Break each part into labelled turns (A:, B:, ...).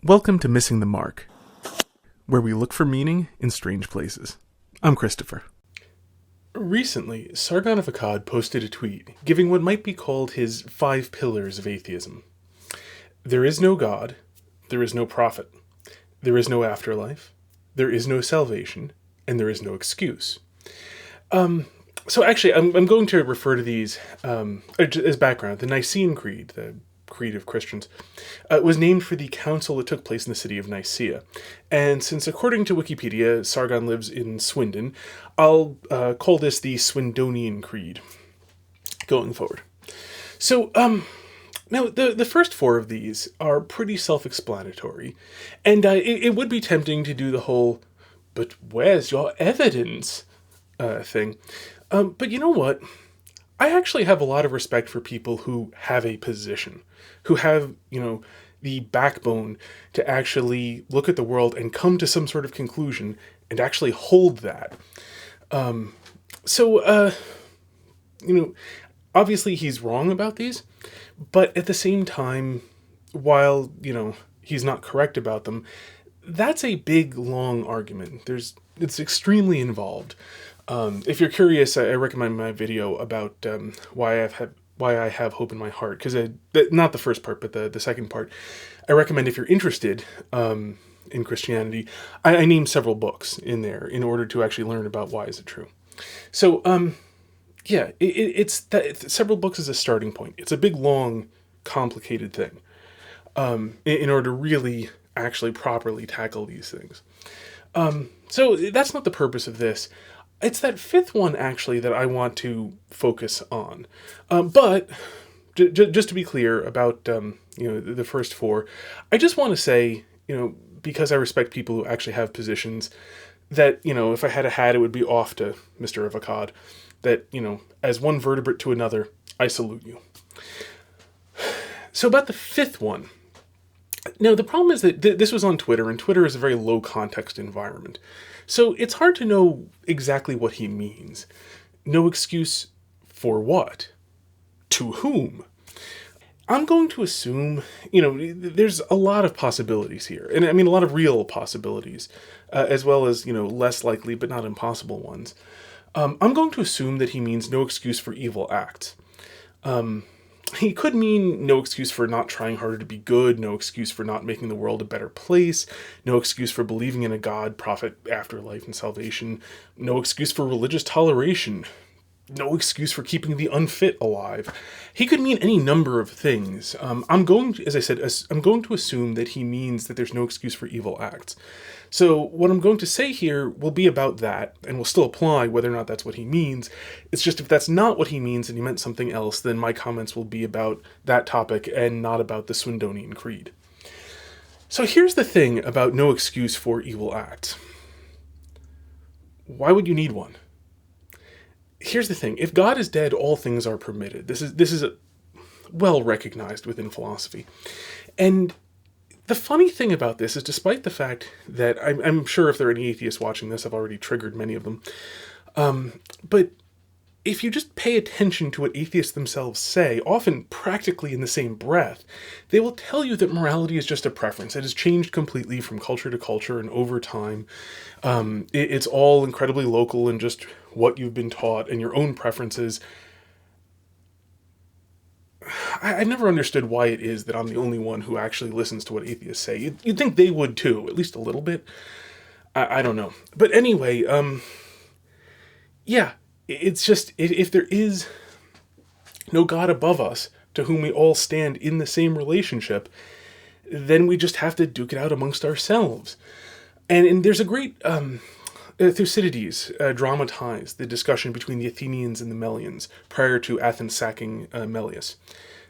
A: Welcome to Missing the Mark, where we look for meaning in strange places. I'm Christopher. Recently, Sargon of Akkad posted a tweet giving what might be called his 5 pillars of atheism. There is no God, there is no prophet, there is no afterlife, there is no salvation, and there is no excuse. So actually, I'm going to refer to these as background. The Nicene Creed, the Creed of Christians, was named for the council that took place in the city of Nicaea. And since, according to Wikipedia, Sargon lives in Swindon, I'll call this the Swindonian Creed going forward. So, now, the first 4 of these are pretty self-explanatory, and it would be tempting to do the whole, but where's your evidence thing. But you know what? I actually have a lot of respect for people who have a position, who have, the backbone to actually look at the world and come to some sort of conclusion and actually hold that. Obviously he's wrong about these, but at the same time, while, he's not correct about them, that's a big, long argument. It's extremely involved. If you're curious, I recommend my video about why I have hope in my heart, because not the first part, but the second part. I recommend, if you're interested in Christianity, I name several books in there in order to actually learn about why is it true. So, it's that several books is a starting point. It's a big, long, complicated thing in order to really actually properly tackle these things. So that's not the purpose of this. It's that 5th one, actually, that I want to focus on. But just to be clear about, the first 4, I just want to say, because I respect people who actually have positions, that, if I had a hat, it would be off to Mr. of Akkad, that, as one vertebrate to another, I salute you. So about the 5th one. Now, the problem is that this was on Twitter, and Twitter is a very low-context environment. So it's hard to know exactly what he means. No excuse for what? To whom? I'm going to assume, there's a lot of possibilities here. And I mean, a lot of real possibilities, as well as, less likely but not impossible ones. I'm going to assume that he means no excuse for evil acts. He could mean no excuse for not trying harder to be good, no excuse for not making the world a better place, no excuse for believing in a God, prophet, afterlife, and salvation, no excuse for religious toleration, no excuse for keeping the unfit alive. He could mean any number of things. I'm going to assume that he means that there's no excuse for evil acts. So what I'm going to say here will be about that, and will still apply whether or not that's what he means. It's just, if that's not what he means and he meant something else, then my comments will be about that topic and not about the Swindonian Creed. So here's the thing about no excuse for evil acts. Why would you need one? Here's the thing. If God is dead, all things are permitted. This is well recognized within philosophy. And the funny thing about this is, despite the fact that I'm sure if there are any atheists watching this, I've already triggered many of them. But if you just pay attention to what atheists themselves say, often practically in the same breath, they will tell you that morality is just a preference. It has changed completely from culture to culture and over time. It's all incredibly local and just what you've been taught and your own preferences. I've never understood why it is that I'm the only one who actually listens to what atheists say. You'd think they would too, at least a little bit. I don't know. But anyway, it's just, if there is no God above us to whom we all stand in the same relationship, then we just have to duke it out amongst ourselves. And there's a great, Thucydides dramatized the discussion between the Athenians and the Melians prior to Athens sacking Melius.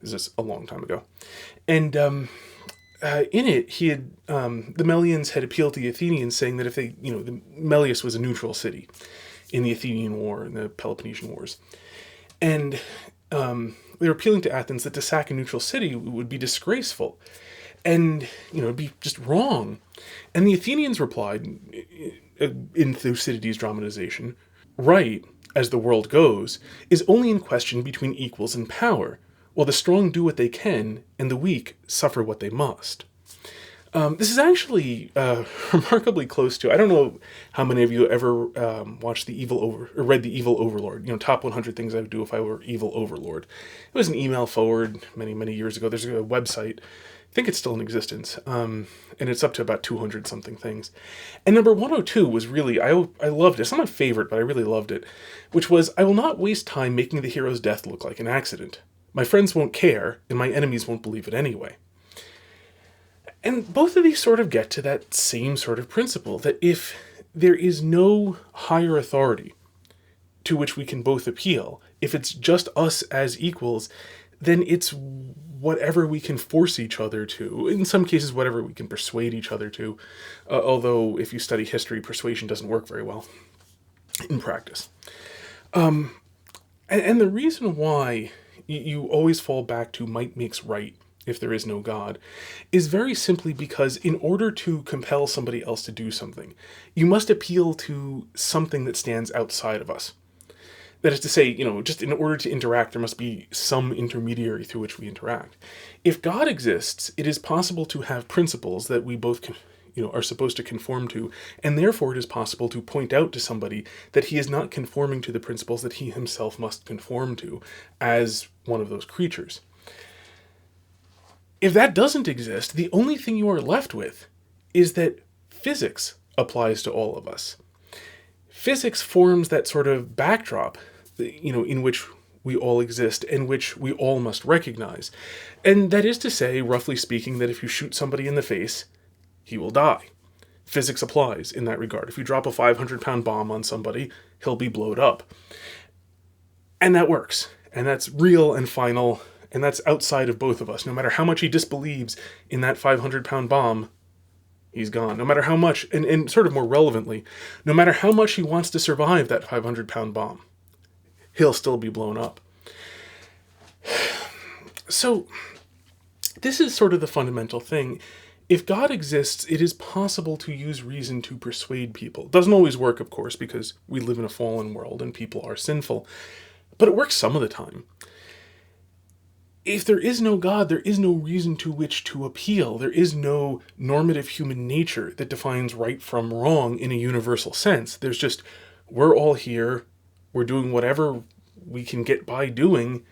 A: This is a long time ago. And in it, the Melians had appealed to the Athenians, saying that if the Melius was a neutral city in the Athenian War and the Peloponnesian Wars. And they were appealing to Athens that to sack a neutral city would be disgraceful. And, it'd be just wrong. And the Athenians replied, in Thucydides' dramatization, right, as the world goes, is only in question between equals in power, while the strong do what they can, and the weak suffer what they must. This is actually remarkably close to. I don't know how many of you ever watched or read the Evil Overlord. Top 100 things I would do if I were evil overlord. It was an email forward many years ago. There's a website. I think it's still in existence, and it's up to about 200 something things. And number 102 was really I loved it. It's not my favorite, but I really loved it. Which was, I will not waste time making the hero's death look like an accident. My friends won't care, and my enemies won't believe it anyway. And both of these sort of get to that same sort of principle, that if there is no higher authority to which we can both appeal, if it's just us as equals, then it's whatever we can force each other to. In some cases, whatever we can persuade each other to. Although, if you study history, persuasion doesn't work very well in practice. And the reason why you always fall back to might makes right if there is no God, is very simply because in order to compel somebody else to do something, you must appeal to something that stands outside of us. That is to say, just in order to interact, there must be some intermediary through which we interact. If God exists, it is possible to have principles that we both are supposed to conform to, and therefore it is possible to point out to somebody that he is not conforming to the principles that he himself must conform to as one of those creatures. If that doesn't exist, the only thing you are left with is that physics applies to all of us. Physics forms that sort of backdrop, in which we all exist and which we all must recognize. And that is to say, roughly speaking, that if you shoot somebody in the face, he will die. Physics applies in that regard. If you drop a 500-pound bomb on somebody, he'll be blown up. And that works. And that's real and final. And that's outside of both of us. No matter how much he disbelieves in that 500-pound bomb, he's gone. No matter how much, and sort of more relevantly, no matter how much he wants to survive that 500-pound bomb, he'll still be blown up. So, this is sort of the fundamental thing. If God exists, it is possible to use reason to persuade people. It doesn't always work, of course, because we live in a fallen world and people are sinful. But it works some of the time. If there is no God, there is no reason to which to appeal. There is no normative human nature that defines right from wrong in a universal sense. There's just, we're all here, we're doing whatever we can get by doing.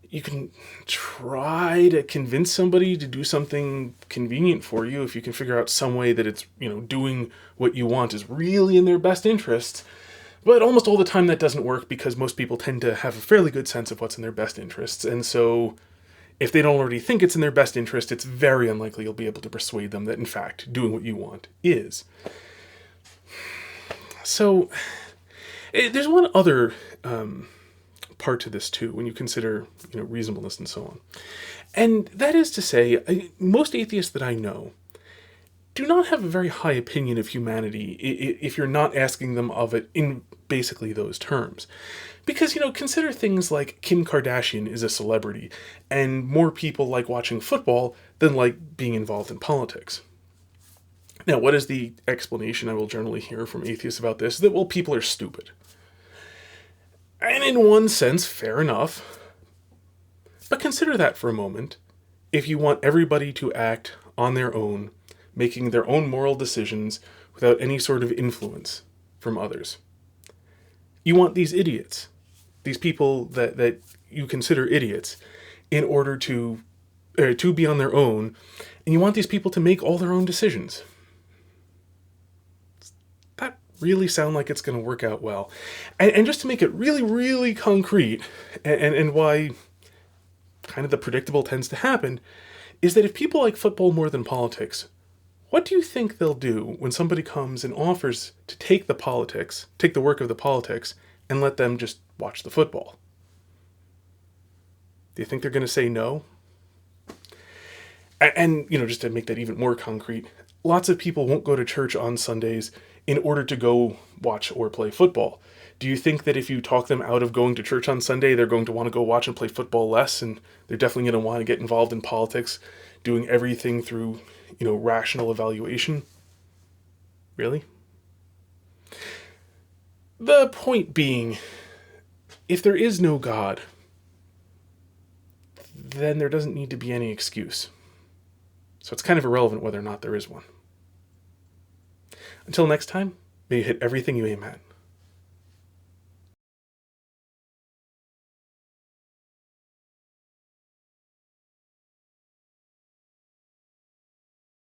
A: You can try to convince somebody to do something convenient for you if you can figure out some way that it's, doing what you want is really in their best interests. But almost all the time that doesn't work because most people tend to have a fairly good sense of what's in their best interests. And so if they don't already think it's in their best interest, it's very unlikely you'll be able to persuade them that, in fact, doing what you want is. So there's one other part to this, too, when you consider reasonableness and so on. And that is to say, most atheists that I know do not have a very high opinion of humanity if you're not asking them of it in basically those terms. Because, consider things like Kim Kardashian is a celebrity, and more people like watching football than like being involved in politics. Now, what is the explanation I will generally hear from atheists about this? That, well, people are stupid. And in one sense, fair enough. But consider that for a moment. If you want everybody to act on their own, making their own moral decisions without any sort of influence from others. You want these idiots, these people that you consider idiots, in order to be on their own, and you want these people to make all their own decisions. That really sound like it's going to work out well. And just to make it really, really concrete, and why kind of the predictable tends to happen, is that if people like football more than politics, what do you think they'll do when somebody comes and offers to take the work of the politics, and let them just watch the football? Do you think they're going to say no? And, just to make that even more concrete, lots of people won't go to church on Sundays in order to go watch or play football. Do you think that if you talk them out of going to church on Sunday, they're going to want to go watch and play football less, and they're definitely going to want to get involved in politics, doing everything through rational evaluation? Really? The point being, if there is no God, then there doesn't need to be any excuse. So it's kind of irrelevant whether or not there is one. Until next time, may you hit everything you aim at.